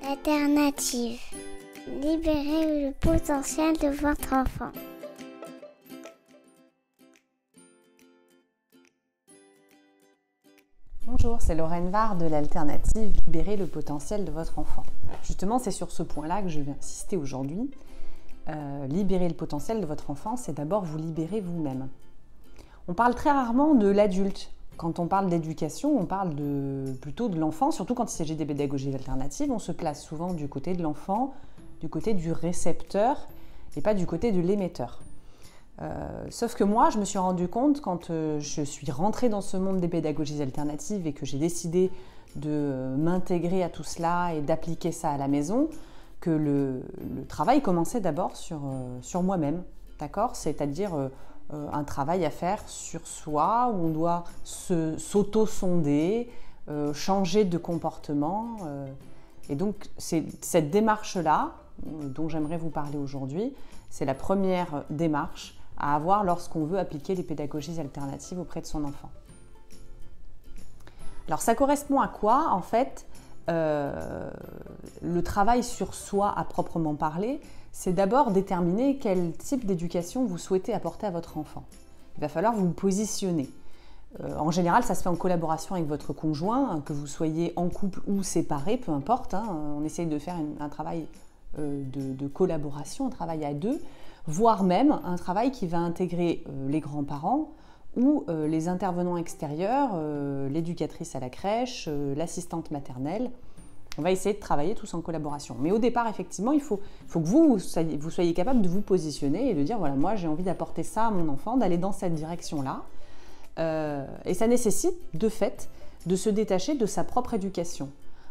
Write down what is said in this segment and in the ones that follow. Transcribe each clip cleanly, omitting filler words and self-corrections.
L'alternative. Libérez le potentiel de votre enfant. Bonjour, c'est Lorraine Var de l'Alternative, libérer le potentiel de votre enfant. Justement, c'est sur ce point-là que je vais insister aujourd'hui. Libérer le potentiel de votre enfant, c'est d'abord vous libérer vous-même. On parle très rarement de l'adulte. Quand on parle d'éducation, on parle plutôt de l'enfant, surtout quand il s'agit des pédagogies alternatives. On se place souvent du côté de l'enfant, du côté du récepteur et pas du côté de l'émetteur. Sauf que moi, je me suis rendu compte quand je suis rentrée dans ce monde des pédagogies alternatives et que j'ai décidé de m'intégrer à tout cela et d'appliquer ça à la maison, que le travail commençait d'abord sur moi-même, d'accord ? C'est-à-dire un travail à faire sur soi, où on doit s'auto-sonder, changer de comportement. Et donc, c'est cette démarche-là dont j'aimerais vous parler aujourd'hui. C'est la première démarche à avoir lorsqu'on veut appliquer les pédagogies alternatives auprès de son enfant. Alors, ça correspond à quoi, en fait ? Le travail sur soi à proprement parler, c'est d'abord déterminer quel type d'éducation vous souhaitez apporter à votre enfant. Il va falloir vous positionner. En général, ça se fait en collaboration avec votre conjoint, que vous soyez en couple ou séparé, peu importe. On essaye de faire un travail de collaboration, un travail à deux, voire même un travail qui va intégrer les grands-parents ou les intervenants extérieurs, l'éducatrice à la crèche, l'assistante maternelle. On va essayer de travailler tous en collaboration. Mais au départ, effectivement, il faut que vous soyez capable de vous positionner et de dire, voilà, moi j'ai envie d'apporter ça à mon enfant, d'aller dans cette direction-là. Et ça nécessite, de fait, de se détacher de sa propre éducation.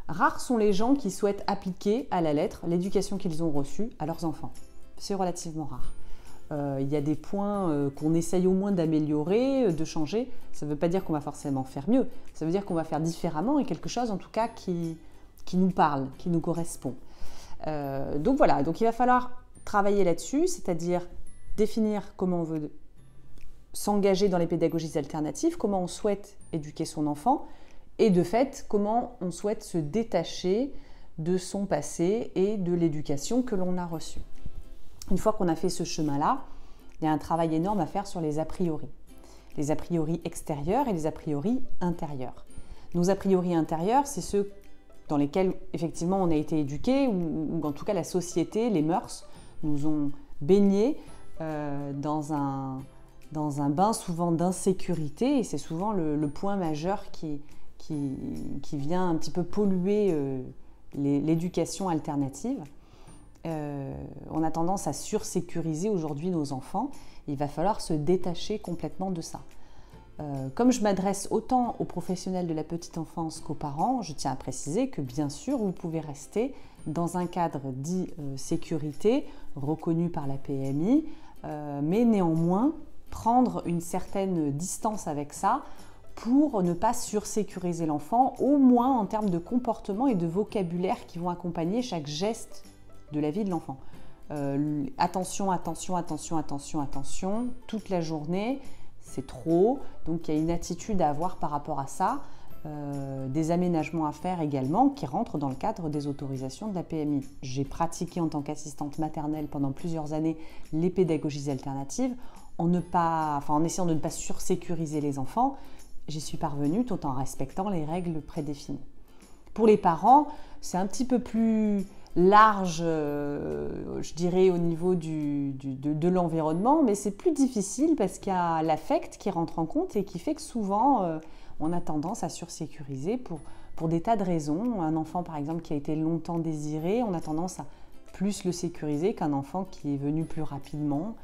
Rares sont les gens qui souhaitent appliquer à la lettre l'éducation qu'ils ont reçue à leurs enfants. C'est relativement rare. Il y a des points qu'on essaye au moins d'améliorer, de changer. Ça ne veut pas dire qu'on va forcément faire mieux. Ça veut dire qu'on va faire différemment et quelque chose en tout cas qui nous parle, qui nous correspond. Donc voilà, donc il va falloir travailler là-dessus, c'est-à-dire définir comment on veut s'engager dans les pédagogies alternatives, comment on souhaite éduquer son enfant et de fait, comment on souhaite se détacher de son passé et de l'éducation que l'on a reçue. Une fois qu'on a fait ce chemin-là, il y a un travail énorme à faire sur les a priori. Les a priori extérieurs et les a priori intérieurs. Nos a priori intérieurs, c'est ceux dans lesquels effectivement on a été éduqué ou en tout cas la société, les mœurs nous ont baignés dans un bain souvent d'insécurité et c'est souvent le point majeur qui vient un petit peu polluer l'éducation alternative. On a tendance à sursécuriser aujourd'hui nos enfants. Il va falloir se détacher complètement de ça. Comme je m'adresse autant aux professionnels de la petite enfance qu'aux parents, je tiens à préciser que bien sûr, vous pouvez rester dans un cadre dit sécurité, reconnu par la PMI, mais néanmoins prendre une certaine distance avec ça pour ne pas sursécuriser l'enfant, au moins en termes de comportement et de vocabulaire qui vont accompagner chaque geste de la vie de l'enfant. Attention, attention, attention, attention, attention, toute la journée, c'est trop. Donc il y a une attitude à avoir par rapport à ça, des aménagements à faire également qui rentrent dans le cadre des autorisations de la PMI. J'ai pratiqué en tant qu'assistante maternelle pendant plusieurs années les pédagogies alternatives en essayant de ne pas sursécuriser les enfants. J'y suis parvenue tout en respectant les règles prédéfinies. Pour les parents, c'est un petit peu plus large, je dirais, au niveau de l'environnement, mais c'est plus difficile parce qu'il y a l'affect qui rentre en compte et qui fait que souvent, on a tendance à sursécuriser pour des tas de raisons. Un enfant, par exemple, qui a été longtemps désiré, on a tendance à plus le sécuriser qu'un enfant qui est venu plus rapidement.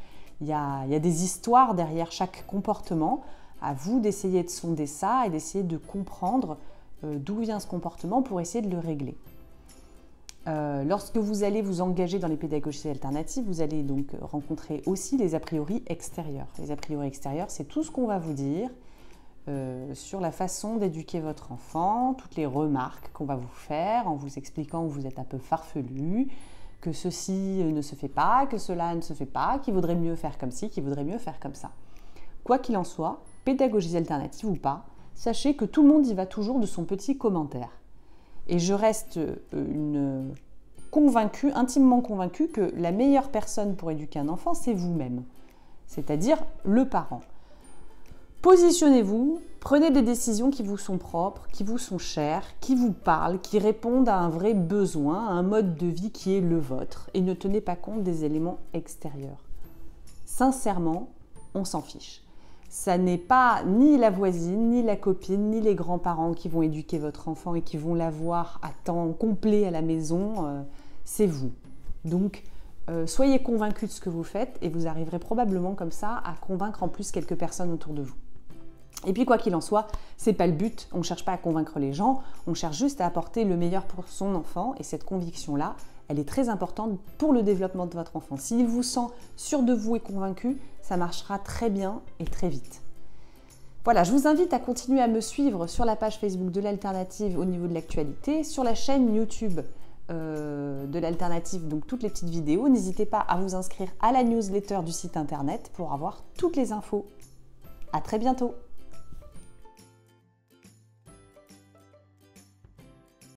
Il y a des histoires derrière chaque comportement. À vous d'essayer de sonder ça et d'essayer de comprendre d'où vient ce comportement pour essayer de le régler. Lorsque vous allez vous engager dans les pédagogies alternatives, vous allez donc rencontrer aussi les a priori extérieurs. Les a priori extérieurs, c'est tout ce qu'on va vous dire sur la façon d'éduquer votre enfant, toutes les remarques qu'on va vous faire en vous expliquant que vous êtes un peu farfelu, que ceci ne se fait pas, que cela ne se fait pas, qu'il vaudrait mieux faire comme ci, qu'il vaudrait mieux faire comme ça. Quoi qu'il en soit, pédagogies alternatives ou pas, sachez que tout le monde y va toujours de son petit commentaire. Et je reste convaincue, intimement convaincue que la meilleure personne pour éduquer un enfant, c'est vous-même, c'est-à-dire le parent. Positionnez-vous, prenez des décisions qui vous sont propres, qui vous sont chères, qui vous parlent, qui répondent à un vrai besoin, à un mode de vie qui est le vôtre, et ne tenez pas compte des éléments extérieurs. Sincèrement, on s'en fiche. Ça n'est pas ni la voisine, ni la copine, ni les grands-parents qui vont éduquer votre enfant et qui vont l'avoir à temps complet à la maison, c'est vous. Donc, soyez convaincus de ce que vous faites et vous arriverez probablement comme ça à convaincre en plus quelques personnes autour de vous. Et puis quoi qu'il en soit, c'est pas le but, on ne cherche pas à convaincre les gens, on cherche juste à apporter le meilleur pour son enfant et cette conviction-là, elle est très importante pour le développement de votre enfant. S'il vous sent sûr de vous et convaincu, ça marchera très bien et très vite. Voilà, je vous invite à continuer à me suivre sur la page Facebook de l'Alternative au niveau de l'actualité, sur la chaîne YouTube de l'Alternative, donc toutes les petites vidéos. N'hésitez pas à vous inscrire à la newsletter du site internet pour avoir toutes les infos. À très bientôt!